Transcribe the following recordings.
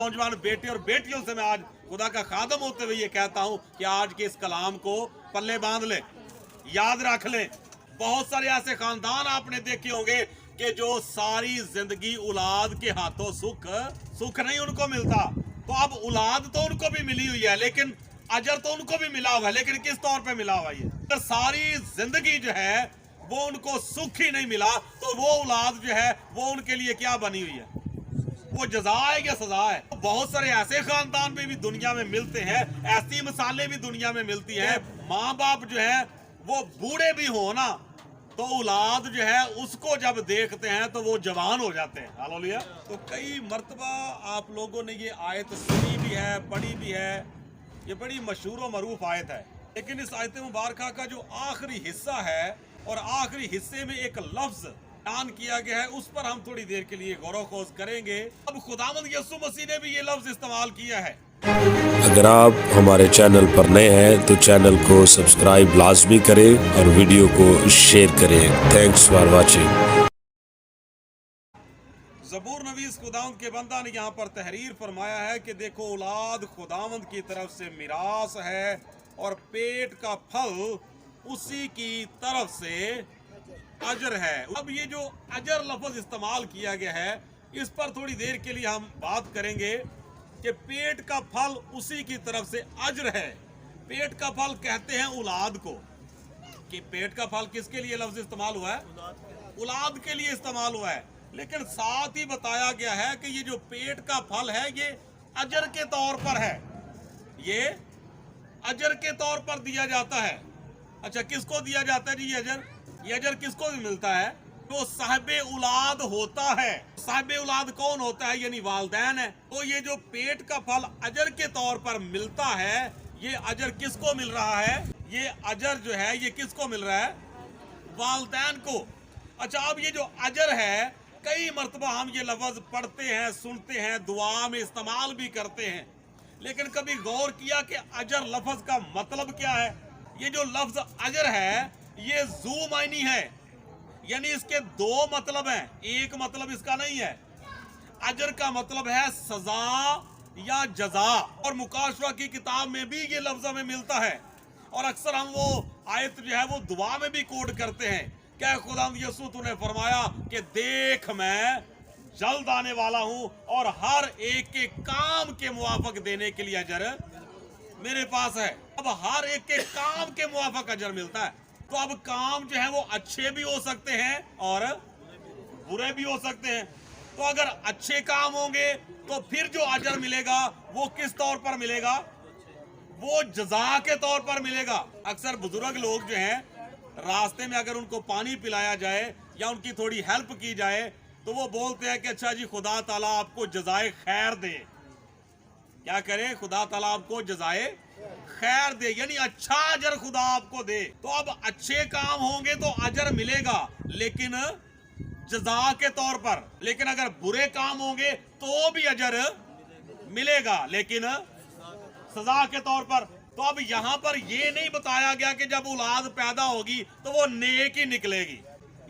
नौजवान बेटे और बेटियों से मैं आज खुदा का खादम होते हुए ये कहता हूं कि आज के इस कलाम को पल्ले बांध लें, याद रख लें। बहुत सारे ऐसे खानदान आपने देखे होंगे कि जो सारी जिंदगी औलाद के हाथों सुख नहीं उनको मिलता। तो अब औलाद तो उनको भी मिली हुई है, लेकिन अजर तो उनको भी मिला हुआ है, लेकिन किस तौर पे मिला हुआ है? तो सारी जिंदगी जो है वो उनको सुख ही नहीं मिला, तो वो औलाद जो है वो उनके लिए क्या बनी हुई है? वो जजा है या सजा है? बहुत सारे ऐसे खानदान भी दुनिया में मिलते हैं, ऐसी मिसालें भी दुनिया में मिलती हैं। माँ बाप जो है वो बूढ़े भी हो ना, तो औलाद जो है उसको जब देखते हैं तो वो जवान हो जाते हैं। हालेलुया। तो कई मर्तबा आप लोगों ने ये आयत सुनी भी है, पढ़ी भी है। ये बड़ी मशहूर और मरूफ आयत है, लेकिन इस आयत मुबारका का जो आखिरी हिस्सा है और आखिरी हिस्से में एक लफ्ज बयान किया गया है, उस पर हम थोड़ी देर के लिए गौर खोज करेंगे। अब खुदावंद यीशु मसीह ने भी ये लफ्ज इस्तेमाल किया है। अगर आप हमारे चैनल पर नए हैं तो चैनल को सब्सक्राइब लाजमी करें और वीडियो को शेयर करें। Thanks for watching. ज़बूर नवीस खुदावंद के बंदा ने यहाँ पर तहरीर फरमाया है कि देखो, औलाद खुदावंद की तरफ से मिरास है और पेट का फल उसी की तरफ से अजर है। अब ये जो अजर लफ्ज इस्तेमाल किया गया है, इस पर थोड़ी देर के लिए हम बात करेंगे कि पेट का फल उसी की तरफ से अजर है। पेट का फल कहते हैं औलाद को, कि पेट का फल किसके लिए लफ्ज इस्तेमाल हुआ है? औलाद के लिए इस्तेमाल हुआ है। लेकिन साथ ही बताया गया है कि ये जो पेट का फल है ये अजर के तौर पर है, ये अजर के तौर पर दिया जाता है। अच्छा, किसको दिया जाता है जी ये अजर किसको भी मिलता है? तो साहिबे औलाद होता है। साहिबे औलाद कौन होता है? यानी वालिदैन है। तो ये जो पेट का फल अजर के तौर पर मिलता है, ये अजर किसको मिल रहा है? ये अजर जो है ये किसको मिल रहा है? वालिदैन को। अच्छा, अब ये जो अजर है, कई मर्तबा हम ये लफ्ज पढ़ते हैं, सुनते हैं, दुआ में इस्तेमाल भी करते हैं, लेकिन कभी गौर किया कि अजर लफ्ज का मतलब क्या है? ये जो लफ्ज अजर है ये जू मायनी है, यानी इसके दो मतलब हैं, एक मतलब इसका नहीं है। अजर का मतलब है सजा या जजा, और मुकाशवा की किताब में भी ये लफ्ज हमें मिलता है, और अक्सर हम वो आयत जो है वो दुआ में भी कोड करते हैं। क्या खुदावंद यीशु तूने फरमाया कि देख मैं जल्द आने वाला हूं और हर एक के काम के मुआफक देने के लिए अजर मेरे पास है। अब हर एक के काम के मुआफक अजर मिलता है। तो अब काम जो है वो अच्छे भी हो सकते हैं और बुरे भी हो सकते हैं। तो अगर अच्छे काम होंगे तो फिर जो अजर मिलेगा वो किस तौर पर मिलेगा? वो जजा के तौर पर मिलेगा। अक्सर बुजुर्ग लोग जो हैं, रास्ते में अगर उनको पानी पिलाया जाए या उनकी थोड़ी हेल्प की जाए तो वो बोलते हैं कि अच्छा जी, खुदा ताला आपको जजाए खैर दे। क्या करे? खुदा ताला आपको जजाए खैर दे, यानी अच्छा अजर खुदा आपको दे। तो अब अच्छे काम होंगे तो अजर मिलेगा, लेकिन जजा के तौर पर। लेकिन अगर बुरे काम होंगे तो भी अजर मिलेगा, लेकिन सजा के तौर पर। तो अब यहां पर ये नहीं बताया गया कि जब औलाद पैदा होगी तो वो नेक ही निकलेगी।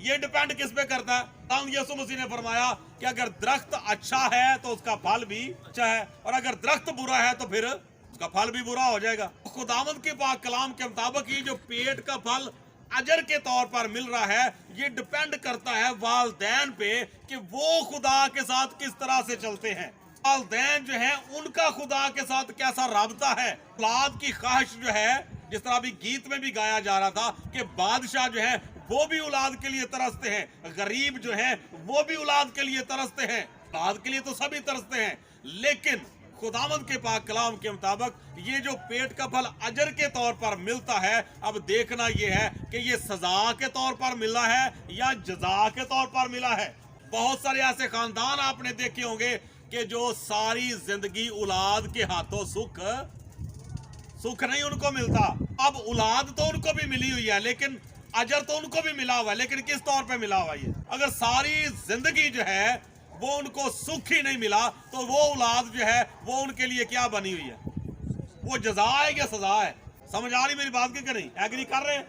ये डिपेंड किस पे करता है? यीशु मसीह ने फरमाया कि अगर दरख्त अच्छा है तो उसका फल भी अच्छा है, और अगर दरख्त बुरा है तो फिर उसका फल भी बुरा हो जाएगा। खुदावंद के पाक कलाम के मुताबिक ये जो पेट का फल अजर के तौर पर मिल रहा है, ये डिपेंड करता है वालिदैन पे कि वो खुदा के साथ किस तरह से चलते हैं। वालिदैन जो है उनका खुदा के साथ कैसा राबता है। औलाद की ख्वाहिश जो है, जिस तरह अभी गीत में भी गाया जा रहा था कि बादशाह जो है वो भी औलाद के लिए तरसते हैं, गरीब जो है वो भी औलाद के लिए तरसते हैं। औलाद के लिए तो सभी तरसते हैं, लेकिन खुदावंद के पाक कलाम के मुताबिक ये जो पेट का फल अजर के तौर पर मिलता है, अब देखना ये है कि ये सजा के तौर पर मिला है या जजा के तौर पर मिला है। बहुत सारे ऐसे खानदान आपने देखे होंगे कि जो सारी जिंदगी औलाद के हाथों सुख नहीं उनको मिलता। अब औलाद तो उनको भी मिली हुई है, लेकिन अजर तो उनको भी मिला हुआ है, लेकिन किस तौर पे मिला हुआ है? अगर सारी जिंदगी जो है वो उनको सुख ही नहीं मिला, तो वो औलाद जो है वो उनके लिए क्या बनी हुई है? वो जजा है या सजा है? समझ आ रही मेरी बात की नहीं? एग्री कर रहे हैं?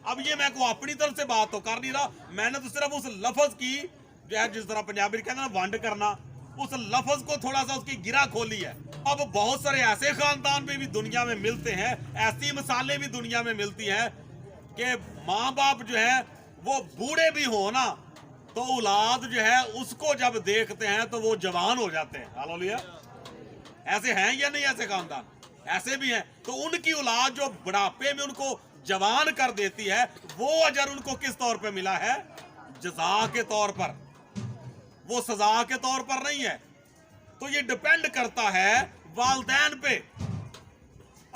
अब ये मैं को अपनी तरफ से बात तो कर नहीं रहा, मैंने तो सिर्फ उस लफ्ज की जो है, जिस तरह पंजाबी कहते हैं वंड करना, उस लफ्ज को थोड़ा सा उसकी गिरा खोली है। अब बहुत सारे ऐसे खानदान में भी दुनिया में मिलते हैं, ऐसी मिसालें भी दुनिया में मिलती हैं कि माँ बाप जो है वो बूढ़े भी हो ना तो औलाद जो है उसको जब देखते हैं तो वो जवान हो जाते हैं। हालेलुया। ऐसे हैं या नहीं ऐसे खानदान? ऐसे भी हैं। तो उनकी औलाद जो बुढ़ापे में उनको जवान कर देती है, वो अजर उनको किस तौर पे मिला है? जज़ा के तौर पर, वो सजा के तौर पर नहीं है। तो ये डिपेंड करता है वालिदैन पे।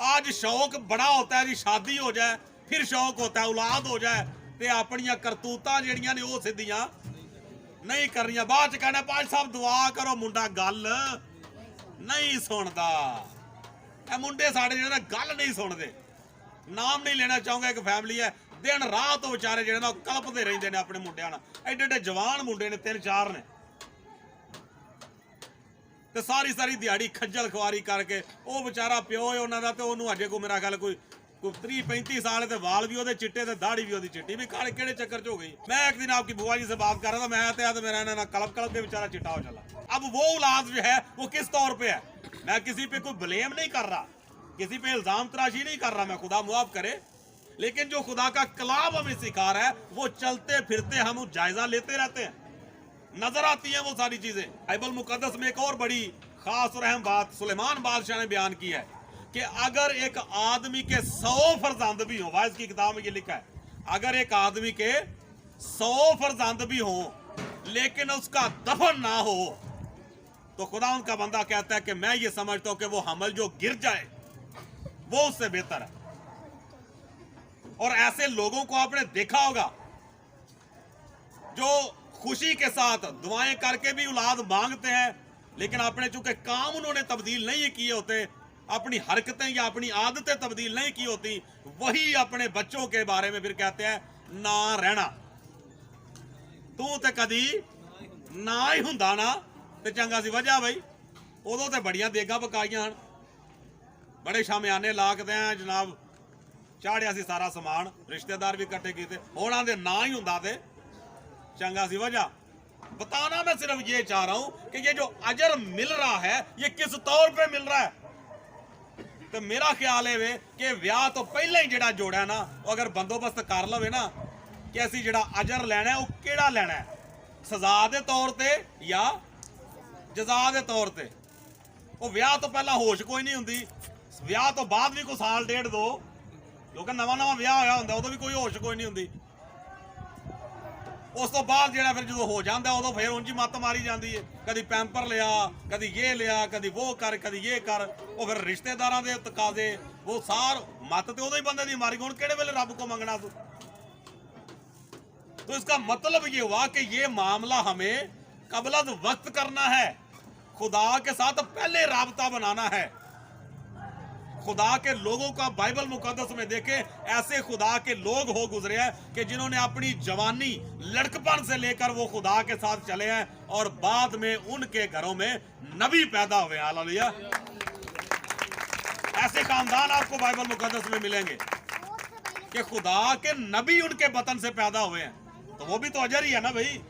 आज शौक बड़ा होता है जी शादी हो जाए, फिर शौक होता है औलाद हो जाए ते अपनियां करतूतां जेड़ियां ने वो सिद्धियां नहीं करनियां। बाद च कहना पाज साहब दुआ करो, मुंडा गल नहीं सुनदा। मुंडे साडे जेड़े गल नहीं सुनदे। नाम नहीं लेना चाहूंगा, एक फैमिली है दिन रात बेचारे जेड़े ना कलपदे रहिंदे ने अपने मुंडियां नाल। एडे एडे जवान मुंडे ने, 3-4 ने, ते सारी सारी दिहाड़ी खज्जल खुआरी करके वो बेचारा प्यो है उन्हां दा ते ओनू अजे को मेरा ख्याल कोई 30-35 साल ते वाल भी ओदे चिट्टे ते दाढ़ी भी ओदी चिट्टी। भी काले केड़े चक्कर च हो गई। मैं एक दिन आपकी बुआ जी से बात कर रहा था, मैं तो मेरा ना कलप कलप के बेचारा चिट्टा हो चला। अब वो औलाद जो है वो किस तौर पे है? मैं किसी पे कोई ब्लेम नहीं कर रहा, किसी पे इल्जाम तराशी नहीं कर रहा, मैं खुदा मुआफ करे। लेकिन जो खुदा का कलाम हमें सिखा रहा है वो चलते फिरते हम जायजा लेते रहते हैं, नजर आती हैं वो सारी चीजें। बाइबल मुकद्दस में एक और बड़ी खास और अहम बात सुलेमान बादशाह ने बयान की है कि अगर एक आदमी के 100 फर्जंद भी हो, वाइज की किताब में ये लिखा है, अगर एक आदमी के 100 फर्जंद भी हो लेकिन उसका दफन ना हो तो खुदा उनका बंदा कहता है कि मैं ये समझता हूं कि वो हमल जो गिर जाए वो उससे बेहतर है। और ऐसे लोगों को आपने देखा होगा जो खुशी के साथ दुआएं करके भी औलाद मांगते हैं, लेकिन आपने चूंकि काम उन्होंने तब्दील नहीं किए होते, अपनी हरकतें या अपनी आदतें तब्दील नहीं की होती, वही अपने बच्चों के बारे में फिर कहते हैं ना रहना। तू ते कदी ना ही हुंदा ना ते चंगा सी। वजह भाई उदों ते बड़ियां देगा पकाइयां हन, बड़े शामियाने लाकदे हैं जनाब, चाढ़िया सी सारा समान, रिश्तेदार भी इकट्ठे किए, हुण आंदे ना ही हुंदा ते चंगा सी। वजह बताना मैं सिर्फ ये चाह रहा हूं कि ये जो अजर मिल रहा है ये किस तौर पे मिल रहा है। तो मेरा ख्याल है कि ब्याह तो पहले ही जेड़ा जोड़ा ना अगर बंदोबस्त कर लवे ना कि असी जेड़ा अजर लेना है वो केड़ा लेना है, सजा दे तौर ते या जजा दे तौर ते। वो ब्याह तो पहला होश कोई नहीं हुंदी, ब्याह तो बाद भी कोई साल डेढ़ दो क्योंकि नवा ब्याह होया हुंदा उदों भी कोई होश कोई नहीं हुंदी। उस तो बाद जेड़ा फिर जो हो जाता उदों फिर उंज मत मारी जाती है, कभी पैंपर लिया, कभी ये लिया, कभी वो कर, कभी ये कर। वो फिर रिश्तेदारां दे तकाजे वो सार मत तो उदों ही बंदे दी मारी, हुण किहड़े वेले रब को मंगना तू। तो इसका मतलब ये हुआ कि ये मामला हमें कबल वक्त करना है, खुदा के साथ पहले राबता बनाना है। खुदा के लोगों का बाइबल मुकद्दस में देखे ऐसे खुदा के लोग हो गुजरे हैं कि जिन्होंने अपनी जवानी लड़कपन से लेकर वो खुदा के साथ चले हैं और बाद में उनके घरों में नबी पैदा हुए। हालेलुया। ऐसे खानदान आपको बाइबल मुकद्दस में मिलेंगे कि खुदा के नबी उनके वतन से पैदा हुए हैं। तो वो भी तो अजर ही है ना भाई,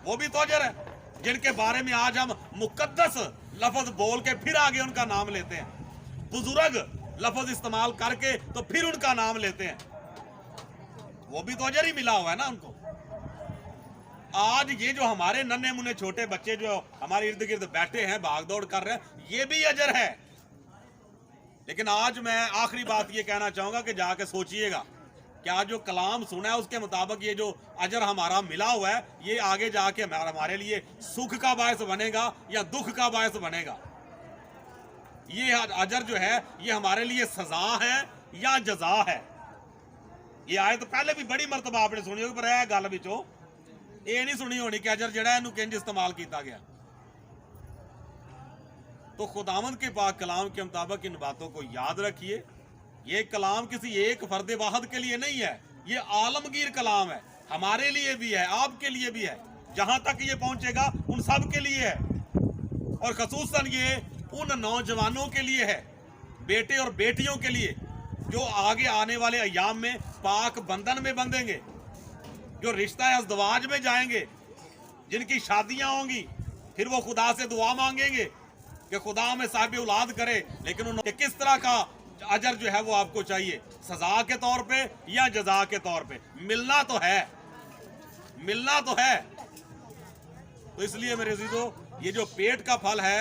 वो भी तो अजर है जिनके बारे में आज हम मुकद्दस लफ्ज बोल के फिर आगे उनका नाम लेते हैं, बुजुर्ग लफ्ज इस्तेमाल करके तो फिर उनका नाम लेते हैं। वो भी तो अजर ही मिला हुआ है ना उनको। आज ये जो हमारे नन्हे मुन्ने छोटे बच्चे जो हमारे इर्द गिर्द बैठे हैं भाग दौड़ कर रहे हैं, ये भी अजर है। लेकिन आज मैं आखिरी बात ये कहना चाहूंगा कि जाके सोचिएगा क्या जो कलाम सुना है उसके मुताबिक ये जो अजर हमारा मिला हुआ है ये आगे जाके हमारे लिए सुख का बायस बनेगा या दुख का बायस बनेगा। ये अजर जो है ये हमारे लिए सजा है या जजा है। ये आयत पहले भी बड़ी मरतबा आपने सुनी होगी, पर यह गल विचों ये नहीं सुनी होनी कि अजर जड़ा इनू किंज इस्तेमाल किया गया। तो खुदावंद के पाक कलाम के मुताबिक इन बातों को याद रखिए। ये कलाम किसी एक फर्द वाहद के लिए नहीं है, ये आलमगीर कलाम है, हमारे लिए भी है, आपके लिए भी है, जहां तक ये पहुंचेगा उन सब के लिए है। और खसूसन ये उन नौजवानों के लिए है, बेटे और बेटियों के लिए जो आगे आने वाले अयाम में पाक बंधन में बंधेंगे, जो रिश्ता अज़दवाज में जाएंगे, जिनकी शादियां होंगी, फिर वो खुदा से दुआ मांगेंगे कि खुदा हमें साहिब औलाद करे, लेकिन उन्होंने किस तरह का अजर जो है वो आपको चाहिए, सजा के तौर पे या जजा के तौर पे? मिलना तो है, मिलना तो है। तो इसलिए मेरे अजीजों, ये जो पेट का फल है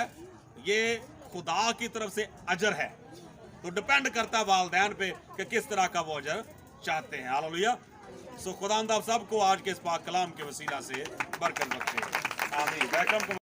ये खुदा की तरफ से अजर है, तो डिपेंड करता है वालिदैन पे कि किस तरह का वो अजर चाहते हैं। हालेलुया। सो खुदा आप सबको आज के इस पाक कलाम के वसीला से बरकत बख्शे। आमीन।